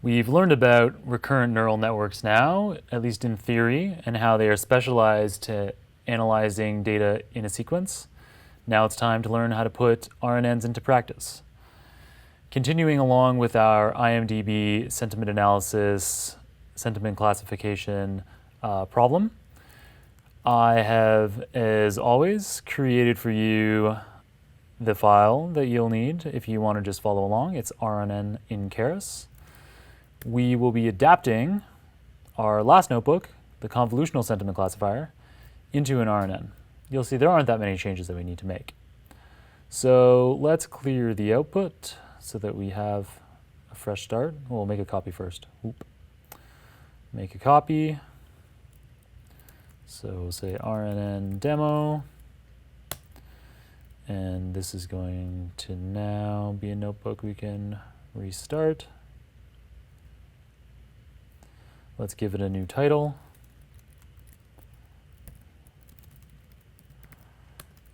We've learned about recurrent neural networks now, at least in theory, and how they are specialized to analyzing data in a sequence. Now it's time to learn how to put RNNs into practice. Continuing along with our IMDb sentiment analysis, sentiment classification problem, I have, as always, created for you the file that you'll need if you want to just follow along. It's RNN in Keras. We will be adapting our last notebook, the convolutional sentiment classifier, into an RNN. You'll see there aren't that many changes that we need to make. So let's clear the output so that we have a fresh start. We'll make a copy first. Oop. Make a copy. So we'll say RNN demo. And this is going to now be a notebook we can restart. Let's give it a new title.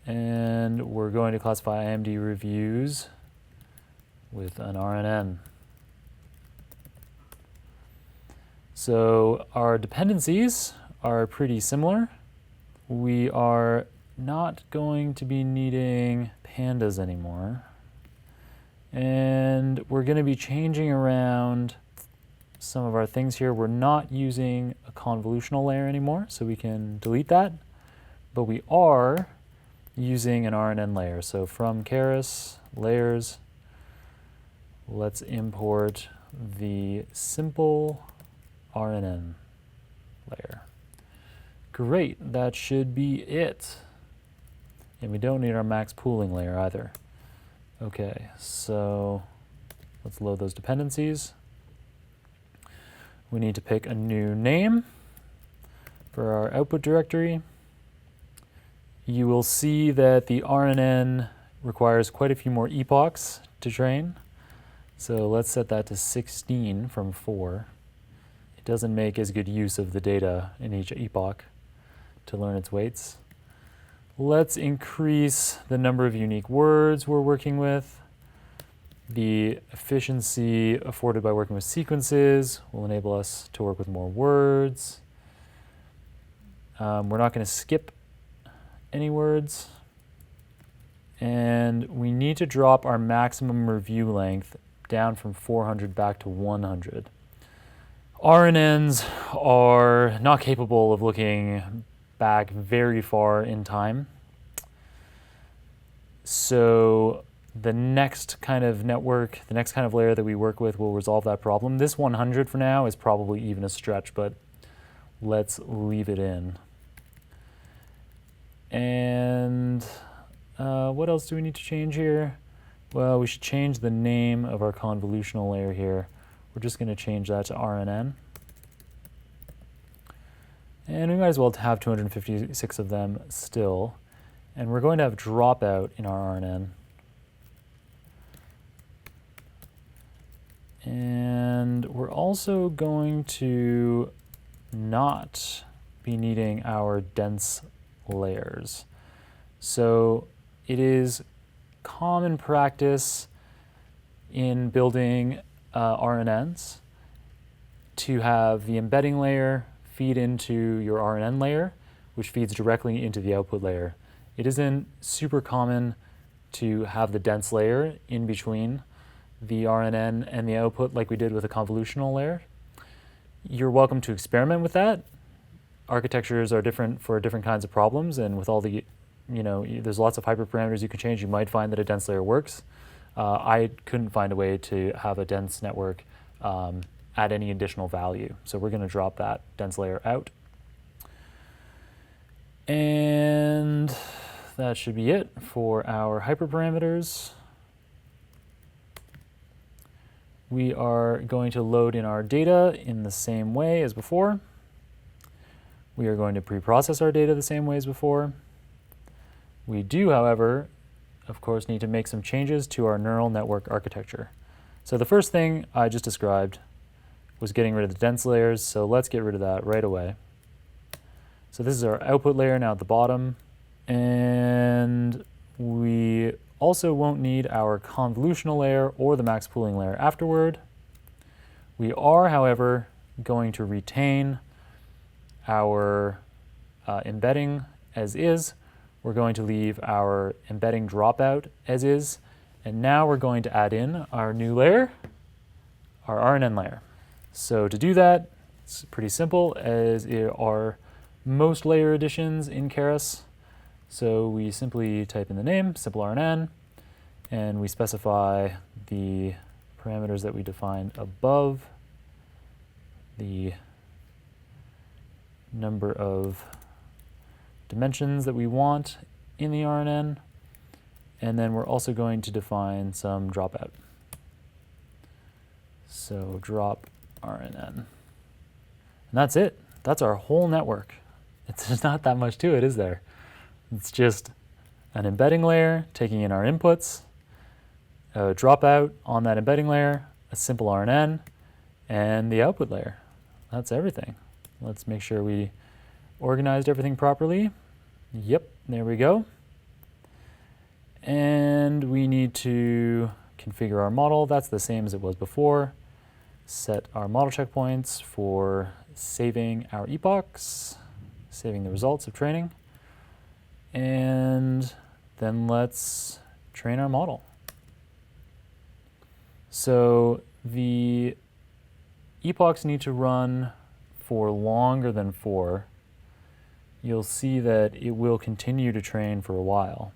And we're going to classify IMDb reviews with an RNN. So our dependencies are pretty similar. We are not going to be needing pandas anymore. And we're going to be changing around some of our things here. We're not using a convolutional layer anymore, so we can delete that. But we are using an RNN layer. So from Keras, layers, let's import the simple RNN layer. Great, that should be it. And we don't need our max pooling layer either. Okay, so let's load those dependencies. We need to pick a new name for our output directory. You will see that the RNN requires quite a few more epochs to train. So let's set that to 16 from 4. It doesn't make as good use of the data in each epoch to learn its weights. Let's increase the number of unique words we're working with. The efficiency afforded by working with sequences will enable us to work with more words. We're not going to skip any words. And we need to drop our maximum review length down from 400 back to 100. RNNs are not capable of looking back very far in time. So the next kind of network, the next kind of layer that we work with will resolve that problem. This 100 for now is probably even a stretch, but let's leave it in. And what else do we need to change here? Well, we should change the name of our convolutional layer here. We're just going to change that to RNN. And we might as well have 256 of them still. And we're going to have dropout in our RNN. And we're also going to not be needing our dense layers. So it is common practice in building RNNs to have the embedding layer feed into your RNN layer, which feeds directly into the output layer. It isn't super common to have the dense layer in between the RNN and the output like we did with a convolutional layer. You're welcome to experiment with that. Architectures are different for different kinds of problems, and with all the, there's lots of hyperparameters you can change. You might find that a dense layer works. I couldn't find a way to have a dense network add any additional value. So we're going to drop that dense layer out. And that should be it for our hyperparameters. We are going to load in our data in the same way as before. We are going to pre-process our data the same way as before. We do, however, of course, need to make some changes to our neural network architecture. So the first thing I just described was getting rid of the dense layers, so let's get rid of that right away. So this is our output layer now at the bottom, and we also won't need our convolutional layer or the max pooling layer afterward. We are, however, going to retain our embedding as is. We're going to leave our embedding dropout as is. And now we're going to add in our new layer, our RNN layer. So to do that, it's pretty simple, as are most layer additions in Keras. So we simply type in the name, simple RNN, and we specify the parameters that we defined above, the number of dimensions that we want in the RNN, and then we're also going to define some dropout. So drop RNN. And that's it. That's our whole network. There's not that much to it, is there? It's just an embedding layer, taking in our inputs, a dropout on that embedding layer, a simple RNN, and the output layer. That's everything. Let's make sure we organized everything properly. Yep, there we go. And we need to configure our model. That's the same as it was before. Set our model checkpoints for saving our epochs, saving the results of training. And then let's train our model. So the epochs need to run for longer than 4. You'll see that it will continue to train for a while.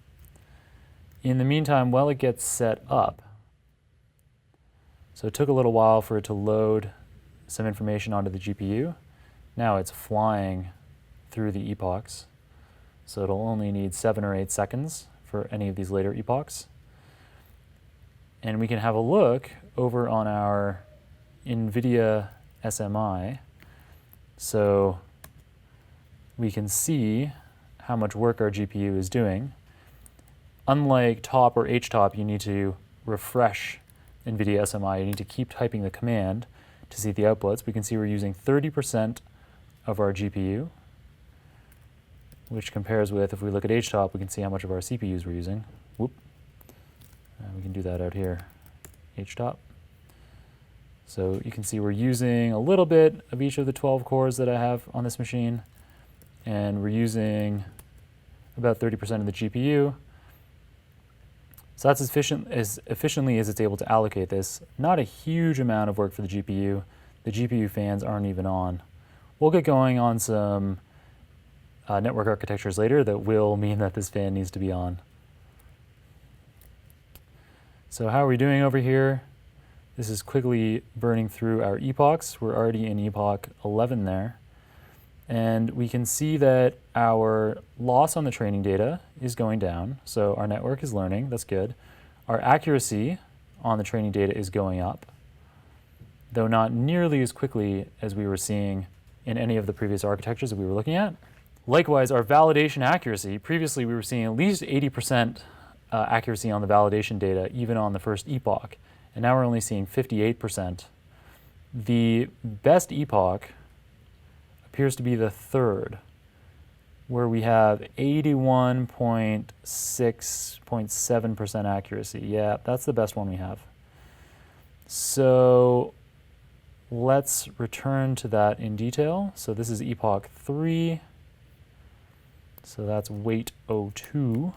In the meantime, while it gets set up, so it took a little while for it to load some information onto the GPU. Now it's flying through the epochs. So it'll only need 7 or 8 seconds for any of these later epochs. And we can have a look over on our NVIDIA SMI. So we can see how much work our GPU is doing. Unlike top or HTOP, you need to refresh NVIDIA SMI. You need to keep typing the command to see the outputs. We can see we're using 30% of our GPU, which compares with, if we look at HTOP, we can see how much of our CPUs we're using. Whoop. We can do that out here, HTOP. So you can see we're using a little bit of each of the 12 cores that I have on this machine, and we're using about 30% of the GPU. So that's as efficiently as it's able to allocate this. Not a huge amount of work for the GPU. The GPU fans aren't even on. We'll get going on some network architectures later that will mean that this fan needs to be on. So how are we doing over here? This is quickly burning through our epochs. We're already in epoch 11 there. And we can see that our loss on the training data is going down. So our network is learning, that's good. Our accuracy on the training data is going up, though not nearly as quickly as we were seeing in any of the previous architectures that we were looking at. Likewise, our validation accuracy, previously we were seeing at least 80% accuracy on the validation data, even on the first epoch. And now we're only seeing 58%. The best epoch appears to be the third, where we have 81.6.7% accuracy. Yeah, that's the best one we have. So let's return to that in detail. So this is epoch 3. So that's weight 02.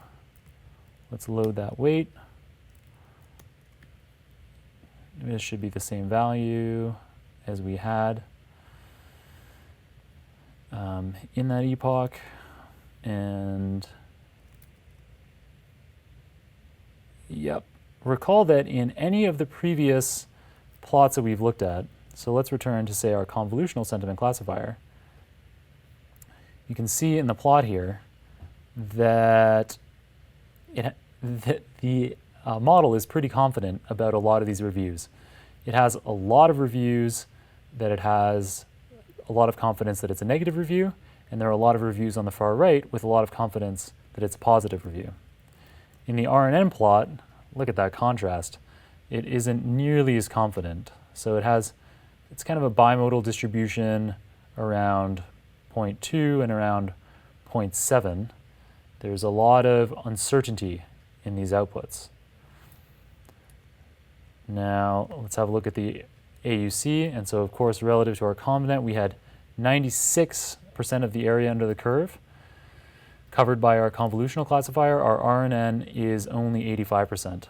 Let's load that weight. This should be the same value as we had in that epoch. And yep, recall that in any of the previous plots that we've looked at, so let's return to, say, our convolutional sentiment classifier. You can see in the plot here that the model is pretty confident about a lot of these reviews. It has a lot of reviews that it has a lot of confidence that it's a negative review, and there are a lot of reviews on the far right with a lot of confidence that it's a positive review. In the RNN plot, look at that contrast. It isn't nearly as confident. So it's kind of a bimodal distribution around 0.2 and around 0.7. There's a lot of uncertainty in these outputs. Now, let's have a look at the AUC, and so of course relative to our confident we had 96% of the area under the curve covered by our convolutional classifier. Our RNN is only 85%.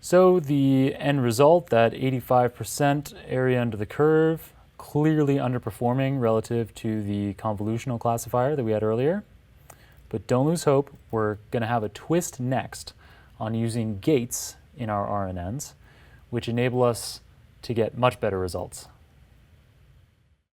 So the end result, that 85% area under the curve, clearly underperforming relative to the convolutional classifier that we had earlier. But don't lose hope, we're going to have a twist next on using gates in our RNNs, which enable us to get much better results.